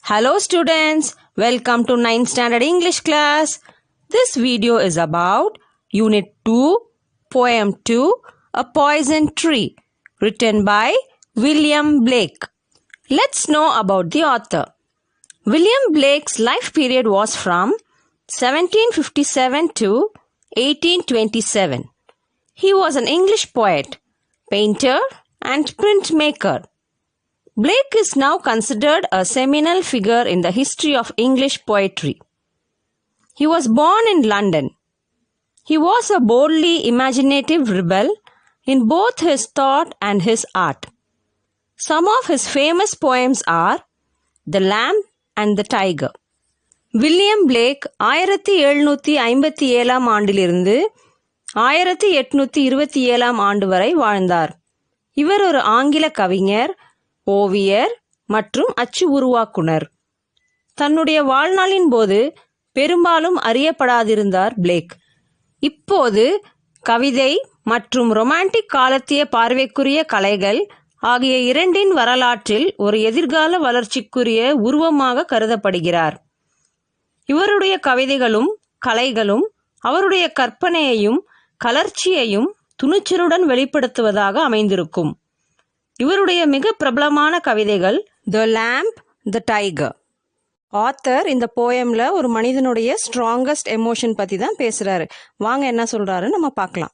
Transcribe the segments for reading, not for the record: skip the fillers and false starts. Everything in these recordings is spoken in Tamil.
Hello students, welcome to 9th standard English class. This video is about Unit 2, Poem 2, A Poison Tree, written by William Blake. Let's know about the author. William Blake's life period was from 1757 to 1827. He was an English poet, painter, and printmaker. Blake is now considered a seminal figure in the history of English poetry. He was born in London. He was a boldly imaginative rebel in both his thought and his art. Some of his famous poems are The Lamb and the Tiger. William Blake 1757 ஆண்டிலிருந்து 1827 ஆண்டு வரை வாழ்ந்தார். இவர் ஒரு ஆங்கில கவிஞர், ஓவியர் மற்றும் அச்சு உருவாக்குனர். தன்னுடைய வாழ்நாளின் போது பெரும்பாலும் அறியப்படாதிருந்தார் பிளேக். இப்போது கவிதை மற்றும் ரொமான்டிக் காலத்திய பார்வைக்குரிய கலைகள் ஆகிய இரண்டின் வரலாற்றில் ஒரு எதிர்கால வளர்ச்சிக்குரிய உருவமாக கருதப்படுகிறார். இவருடைய கவிதைகளும் கலைகளும் அவருடைய கற்பனையையும் கலர்ச்சியையும் துணிச்சலுடன் வெளிப்படுத்துவதாக அமைந்திருக்கும். இவருடைய மிக பிரபலமான கவிதைகள் the lamb, the tiger. Author இந்த போயம்ல ஒரு மனிதனுடைய ஸ்ட்ராங்கஸ்ட் எமோஷன் பத்தி தான் பேசுறாரு. வாங்க என்ன சொல்றாரு நம்ம பார்க்கலாம்.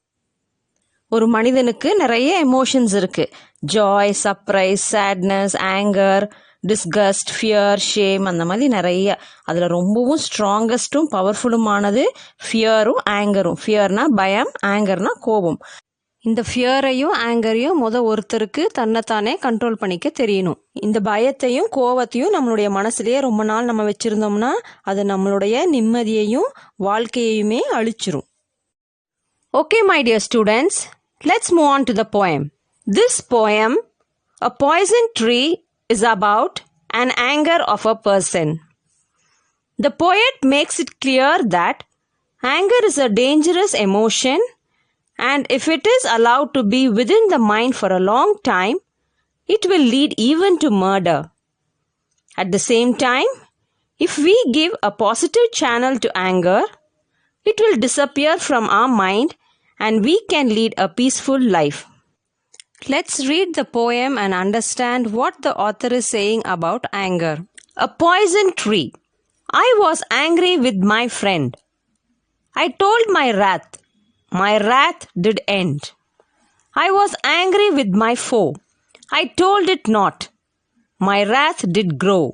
ஒரு மனிதனுக்கு நிறைய எமோஷன்ஸ் இருக்கு. Joy, surprise, sadness, anger, disgust, fear, shame, அந்த மாதிரி நிறைய. அதில் ரொம்பவும் ஸ்ட்ராங்கஸ்ட்டும் பவர்ஃபுல்லுமானது ஃபியரும் ஆங்கரும். ஃபியர்னா பயம், ஆங்கர்னா கோபம். இந்த ஃபியரையும் ஆங்கரையும் ஒருத்தருக்கு தன்னைத்தானே கண்ட்ரோல் பண்ணிக்க தெரியணும். இந்த பயத்தையும் கோவத்தையும் நம்மளுடைய மனசுலேயே ரொம்ப நாள் நம்ம வச்சுருந்தோம்னா அது நம்மளுடைய நிம்மதியையும் வாழ்க்கையுமே அழிச்சிரும். Okay, my dear students, let's move on to the poem. This poem, A Poison Tree, is about an anger of a person. The poet makes it clear that anger is a dangerous emotion, and if it is allowed to be within the mind for a long time, it will lead even to murder. At the same time, if we give a positive channel to anger, it will disappear from our mind and we can lead a peaceful life. Let's read the poem and understand what the author is saying about anger. A poison tree. I was angry with my friend. I told my wrath. My wrath did end. I was angry with my foe. I told it not. My wrath did grow.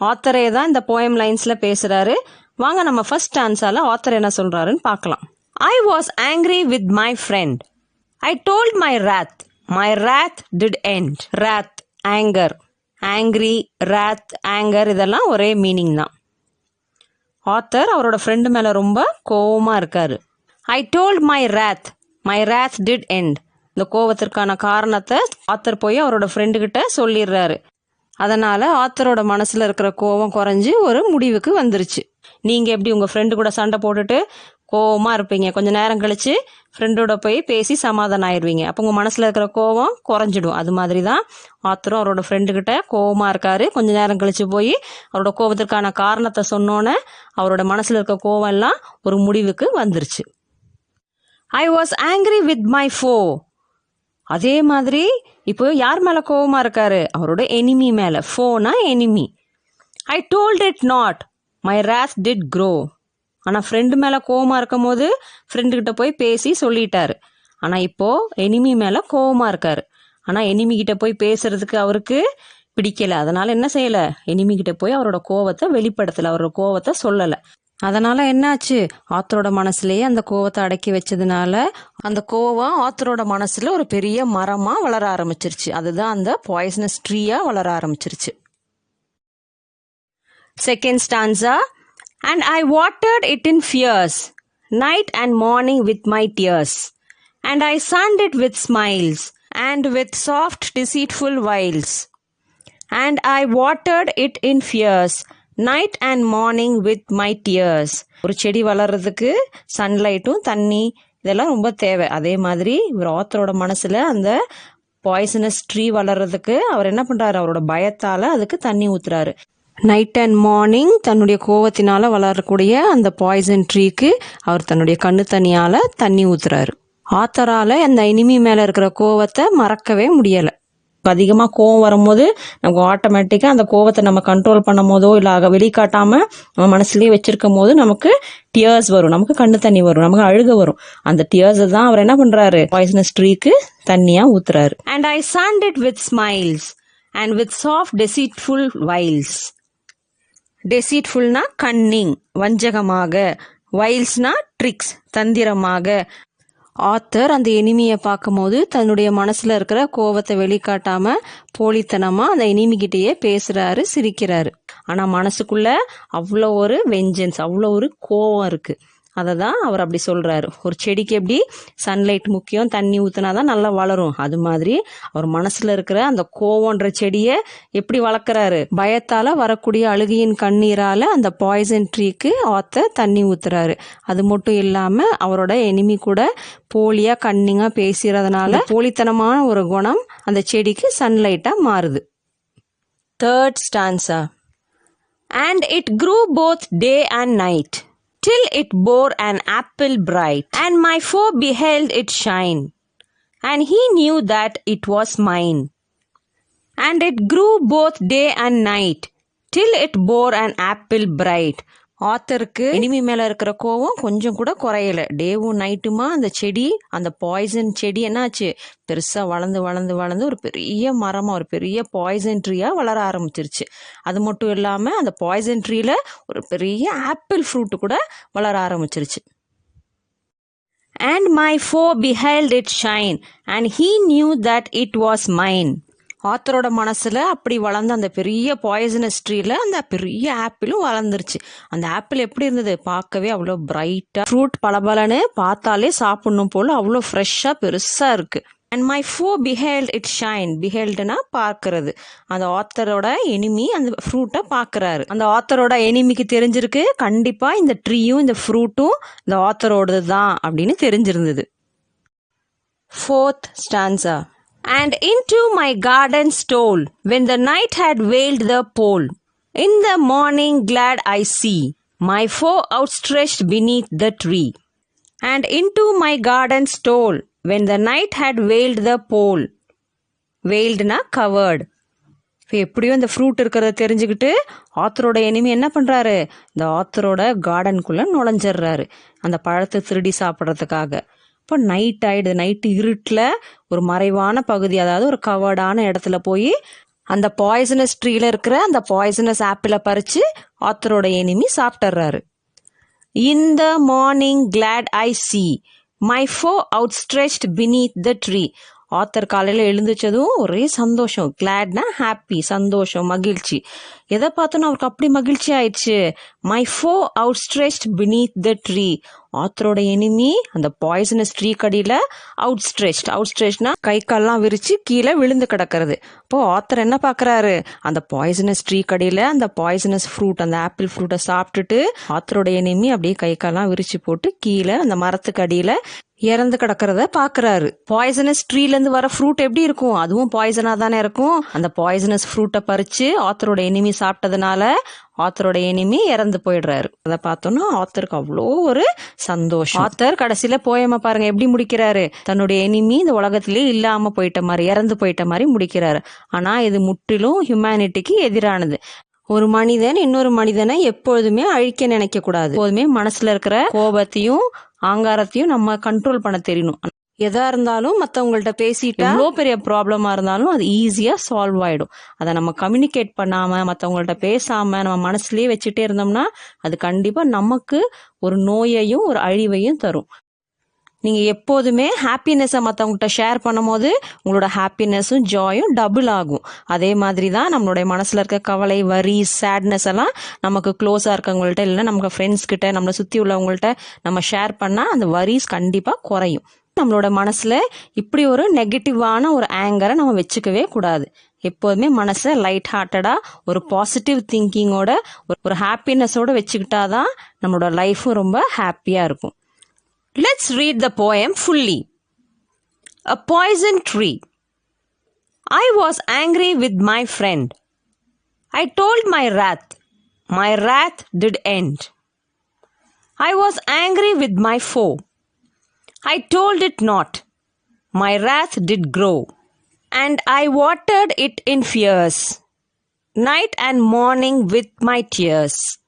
ஆத்தரே தான் இந்த போயம் லைன்ஸ்ல பேசுறாரு. வாங்க நம்ம ஃபர்ஸ்ட் ஸ்டான்ஸால ஆத்தர் என்ன சொல்றாருன்னு பார்க்கலாம். I was angry with my friend. I told my wrath. My wrath did end. Wrath, anger. Angry, wrath, anger இதெல்லாம் ஒரே மீனிங் தான். ஆத்தர் அவரோட ஃப்ரெண்டு மேல ரொம்ப கோவமா இருக்காரு. I told my wrath. My wrath did end. இந்த கோவத்திற்கான காரணத்தை ஆத்தர் போய் அவரோட ஃப்ரெண்டுகிட்ட சொல்லிடுறாரு. அதனால ஆத்தரோட மனசுல இருக்கிற கோவம் குறைஞ்சி ஒரு முடிவுக்கு வந்துருச்சு. நீங்க எப்படி உங்க ஃப்ரெண்டு கூட சண்டை போட்டுட்டு கோவமா இருப்பீங்க, கொஞ்ச நேரம் கழிச்சு ஃப்ரெண்டோட போய் பேசி சமாதானம் ஆயிடுவீங்க. அப்போ உங்க மனசுல இருக்கிற கோவம் குறைஞ்சிடும். அது மாதிரி தான் ஆத்தரும் அவரோட ஃப்ரெண்டுகிட்ட கோவமா இருக்காரு. கொஞ்ச நேரம் கழிச்சு போய் அவரோட கோவத்திற்கான காரணத்தை சொன்னோன்னே அவரோட மனசுல இருக்க கோவம் எல்லாம் ஒரு முடிவுக்கு வந்துருச்சு. I was angry with my foe. அதே மாதிரி இப்போ யார் மேல கோவமா இருக்காரு? அவரோட எனிமி மேல. ஃபோனா enemy. I told it not. My wrath did grow. ஆனா ஃப்ரெண்டு மேல கோவமா இருக்கும் போது ஃப்ரெண்டுகிட்ட போய் பேசி சொல்லிட்டாரு. ஆனா இப்போ எனிமி மேல கோவமா இருக்காரு. ஆனா எனிமி கிட்ட போய் பேசுறதுக்கு அவருக்கு பிடிக்கல. அதனால என்ன செய்யல? எனிமி கிட்ட போய் அவரோட கோவத்தை வெளிப்படுத்தல, அவரோட கோவத்தை சொல்லல. அதனால என்னாச்சு? ஆத்தரோட மனசுலயே அந்த கோவத்தை அடக்கி வச்சதுனால அந்த கோவம் ஆத்தரோட மனசுல ஒரு பெரிய மரமா வளர ஆரம்பிச்சிருச்சு. அதுதான் அந்த பாய்சனஸ் ட்ரீயா வளர ஆரம்பிச்சிருச்சு. Second stanza. And I watered it in fears, night and morning with my tears. And I sunned it with smiles, and with soft deceitful wiles. And I watered it in fears, night and morning with my tears. ஒரு செடி வளர்றதுக்கு சன்லைட்டும் தண்ணி இதெல்லாம் ரொம்ப தேவை. அதே மாதிரி ஒரு ஆத்தரோட மனசுல அந்த பாய்சனஸ் ட்ரீ வளர்றதுக்கு அவர் என்ன பண்றாரு? அவரோட பயத்தால அதுக்கு தண்ணி ஊத்துறாரு. நைட் அண்ட் மார்னிங் தன்னுடைய கோவத்தினால வளரக்கூடிய அந்த பாய்சன் ட்ரீக்கு அவர் தன்னுடைய கண்ணு தண்ணியால் தண்ணி ஊற்றுறாரு. ஆத்தரால் அந்த எனிமி மேலே இருக்கிற கோவத்தை மறக்கவே முடியலை. அதிகமாக கோவம் வரும்போது நமக்கு ஆட்டோமேட்டிக்காக அந்த கோவத்தை நம்ம கண்ட்ரோல் பண்ணும் போதோ இல்லை வெளிக்காட்டாமல் நம்ம மனசுலேயே வச்சிருக்கும் போது நமக்கு டியர்ஸ் வரும், நமக்கு கண்ணு தண்ணி வரும், நமக்கு அழுக வரும். அந்த டியர்ஸை தான் அவர் என்ன பண்ணுறாரு, பாய்சனஸ் ட்ரீக்கு தண்ணியாக ஊற்றுறாரு. And I sunned it with smiles and with soft deceitful wiles. டெசீட்ஃபுல்னா கன்னிங், வஞ்சகமாக. வைல்ஸ்னா ட்ரிக்ஸ், தந்திரமாக. ஆத்தர் அந்த எனிமியை பார்க்கும்போது தன்னுடைய மனசில் இருக்கிற கோவத்தை வெளிக்காட்டாமல் போலித்தனமாக அந்த எனிமிக்கிட்டேயே பேசுகிறாரு, சிரிக்கிறாரு. ஆனால் மனசுக்குள்ளே அவ்வளோ ஒரு வெஞ்சன்ஸ், அவ்வளோ ஒரு கோவம் இருக்குது. அதை தான் அவர் அப்படி சொல்கிறாரு. ஒரு செடிக்கு எப்படி சன்லைட் முக்கியம், தண்ணி ஊற்றினா தான் நல்லா வளரும், அது மாதிரி அவர் மனசில் இருக்கிற அந்த கோவன்ற செடியை எப்படி வளர்க்குறாரு, பயத்தால் வரக்கூடிய அழுகையின் கண்ணீரால் அந்த பாய்சன் ட்ரீக்கு ஆத்தர் தண்ணி ஊற்றுறாரு. அது மட்டும் இல்லாமல் அவரோட எனிமி கூட போலியாக கன்னிங்காக பேசுகிறதுனால போலித்தனமான ஒரு குணம் அந்த செடிக்கு சன்லைட்டாக மாறுது. Third stanza. And it grew both day and night, till it bore an apple bright, and my foe beheld it shine, and he knew that it was mine. And it grew both day and night, till it bore an apple bright. ஆத்தருக்கு எனிமி மேலே இருக்கிற கோவம் கொஞ்சம் கூட குறையலை. டேவும் நைட்டுமா அந்த செடி, அந்த பாய்சன் செடி என்னாச்சு, பெருசாக வளர்ந்து வளர்ந்து வளர்ந்து ஒரு பெரிய மரமாக, ஒரு பெரிய பாய்சன் ட்ரீயாக வளர ஆரம்பிச்சிருச்சு. அது மட்டும் இல்லாமல் அந்த பாய்சன் ட்ரீல ஒரு பெரிய ஆப்பிள் ஃப்ரூட்டு கூட வளர ஆரம்பிச்சிருச்சு. And my foe beheld it shine, and he knew that it was mine. ஆத்தரோட மனசில் அப்படி வளர்ந்த அந்த பெரிய பாய்சனஸ் ட்ரீல அந்த பெரிய ஆப்பிளும் வளர்ந்துருச்சு. அந்த ஆப்பிள் எப்படி இருந்தது, பார்க்கவே அவ்வளோ பிரைட்டாக, ஃப்ரூட் பலபலன்னு பார்த்தாலே சாப்பிடணும் போல் அவ்வளோ ஃப்ரெஷ்ஷாக பெருசாக இருக்குது. அண்ட் மை ஃபோ பிஹேல்ட் இட் ஷைன். பிஹேல்டுனா பார்க்கறது. அந்த ஆத்தரோட எனிமி அந்த ஃப்ரூட்டை பார்க்குறாரு. அந்த ஆத்தரோட எனிமிக்கு தெரிஞ்சிருக்கு கண்டிப்பாக இந்த ட்ரீயும் இந்த ஃப்ரூட்டும் இந்த ஆத்தரோடது தான் அப்படின்னு தெரிஞ்சிருந்தது. Fourth stanza. And into my garden stole, when the night had veiled the pole. In the morning glad I see, my foe outstretched beneath the tree. And into my garden stole, when the night had veiled the pole. Veiledனா covered. இப்போ எப்படியும் இந்த ஃப்ரூட் இருக்கிறத தெரிஞ்சுக்கிட்டு ஆத்தரோட எனிமி என்ன பண்ணுறாரு, இந்த ஆத்தரோட கார்டனுக்குள்ளே நுழைஞ்சிட்றாரு அந்த பழத்தை திருடி சாப்பிட்றதுக்காக. இப்போ நைட் ஆகிடுது. நைட்டு இருட்டில் ஒரு மறைவான பகுதி, அதாவது ஒரு கவர்டான இடத்துல போய் அந்த பாய்சனஸ் ட்ரீல இருக்கிற அந்த பாய்சனஸ் ஆப்பிளை பறித்து ஆத்தரோட எனிமி சாப்பிட்றாரு. In the morning glad I see, my foe outstretched beneath the tree. Author காலையில் எழுந்திரிச்சதும் ஒரே சந்தோஷம். கிளாட்னா ஹாப்பி, சந்தோஷம், மகிழ்ச்சி. எதை பார்த்தோன்னா அவருக்கு அப்படி மகிழ்ச்சி ஆயிடுச்சு. மை ஃபோ அவுட்ஸ்ட்ரெச்ட் பினீத் த ட்ரீ. ஆத்தரோட எனிமி அந்த பாய்சனஸ் ட்ரீ கடியில் அவுட்ஸ்ட்ரெச்ட்னா கை கால்லாம் விரிச்சு கீழே விழுந்து கிடக்கிறது. இப்போ ஆத்தர் என்ன பார்க்குறாரு, அந்த பாய்சனஸ் ட்ரீ கடியில் அந்த பாய்சனஸ் ஃப்ரூட், அந்த ஆப்பிள் ஃப்ரூட்டை சாப்பிட்டுட்டு ஆத்தரோட எனிமி அப்படியே கை கால்லாம் விரிச்சு போட்டு கீழே அந்த மரத்துக்கு அடியில் இறந்து கிடக்கிறத பார்க்குறாரு. பாய்சனஸ் ட்ரீலேருந்து வர ஃப்ரூட் எப்படி இருக்கும், அதுவும் பாய்சனாக தானே இருக்கும். அந்த பாய்சனஸ் ஃப்ரூட்டை பறித்து ஆத்தரோட எனிமி சாப்பிட்டதுனால ஆத்தரோட எனிமி இறந்து போயிடுறாரு. அதை பார்த்தோன்னா ஆத்தருக்கு அவ்வளோ ஒரு சந்தோஷம். ஆத்தர் கடைசியில் போயமை பாருங்க எப்படி முடிக்கிறாரு, தன்னுடைய எனிமி இந்த உலகத்திலே இல்லாமல் போயிட்ட மாதிரி, இறந்து போயிட்ட மாதிரி முடிக்கிறாரு. ஆனால் இது முற்றிலும் ஹியூமனிட்டிக்கு எதிரானது. ஒரு மனிதன் இன்னொரு மனிதனை எப்பொழுதுமே அழிக்க நினைக்க கூடாது. எப்போதுமே மனசுல இருக்கிற கோபத்தையும் ஆங்காரத்தையும் நம்ம கண்ட்ரோல் பண்ண தெரியணும். எதா இருந்தாலும் மற்றவங்கள்ட்ட பேசிட்டா எவ்வளோ பெரிய ப்ராப்ளமாக இருந்தாலும் அது ஈஸியாக சால்வ் ஆகிடும். அதை நம்ம கம்யூனிகேட் பண்ணாமல் மற்றவங்கள்ட்ட பேசாமல் நம்ம மனசுலேயே வச்சுட்டே இருந்தோம்னா அது கண்டிப்பாக நமக்கு ஒரு நோயையும் ஒரு அழிவையும் தரும். நீங்கள் எப்போதுமே ஹாப்பினஸை மற்றவங்கள்ட்ட ஷேர் பண்ணும் போது உங்களோட ஹாப்பினஸும் ஜாயும் டபுள் ஆகும். அதே மாதிரி தான் நம்மளுடைய மனசில் இருக்க கவலை, வரி, சேட்னஸ் எல்லாம் நமக்கு க்ளோஸாக இருக்கவங்கள்ட்ட இல்லைன்னா நமக்கு ஃப்ரெண்ட்ஸ்கிட்ட, நம்மளை சுற்றி உள்ளவங்கள்ட்ட நம்ம ஷேர் பண்ணால் அந்த வரிஸ் கண்டிப்பாக குறையும். நம்மளோட மனசில் இப்படி ஒரு நெகட்டிவான ஒரு ஆங்கரை நம்ம வச்சுக்கவே கூடாது. எப்போதுமே மனசை லைட் ஹார்ட்டடாக ஒரு பாசிட்டிவ் திங்கிங்கோட ஒரு ஹாப்பினஸோடு வச்சுக்கிட்டாதான் நம்மளோட லைஃப்பும் ரொம்ப ஹாப்பியாக இருக்கும். Let's read the poem fully. A poison tree. I was angry with my friend. I told my wrath did end. I was angry with my foe. I told it not, my wrath did grow. And I watered it in fears, night and morning with my tears.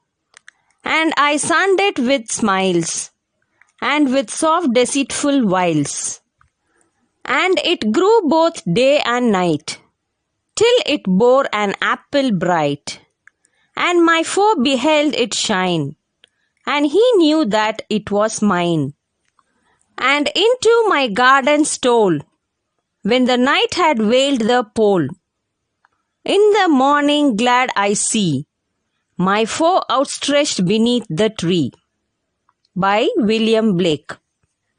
And I sunned it with smiles, and with soft deceitful wiles. And it grew both day and night, till it bore an apple bright. And my foe beheld it shine, and he knew that it was mine. And into my garden stole, when the night had veiled the pole. In the morning glad I see my foe outstretched beneath the tree. By William Blake.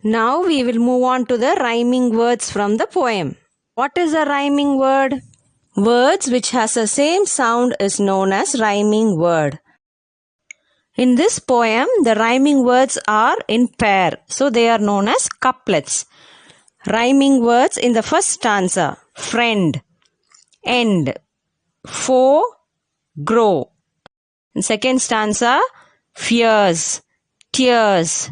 Now we will move on to the rhyming words from the poem. What is a rhyming word? Words which has the same sound is known as rhyming word. In this poem, the rhyming words are in pair, so they are known as couplets. Rhyming words in the first stanza: friend, end, foe, grow. In second stanza: fears, tears,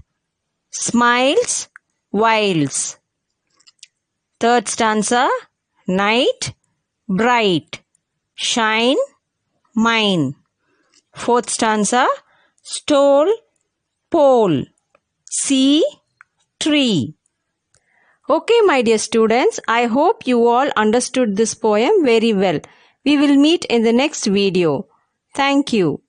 smiles, whiles. Third stanza: night, bright, shine, mine. Fourth stanza: stole, pole, see, tree. Okay, my dear students, I hope you all understood this poem very well. We will meet in the next video. Thank you.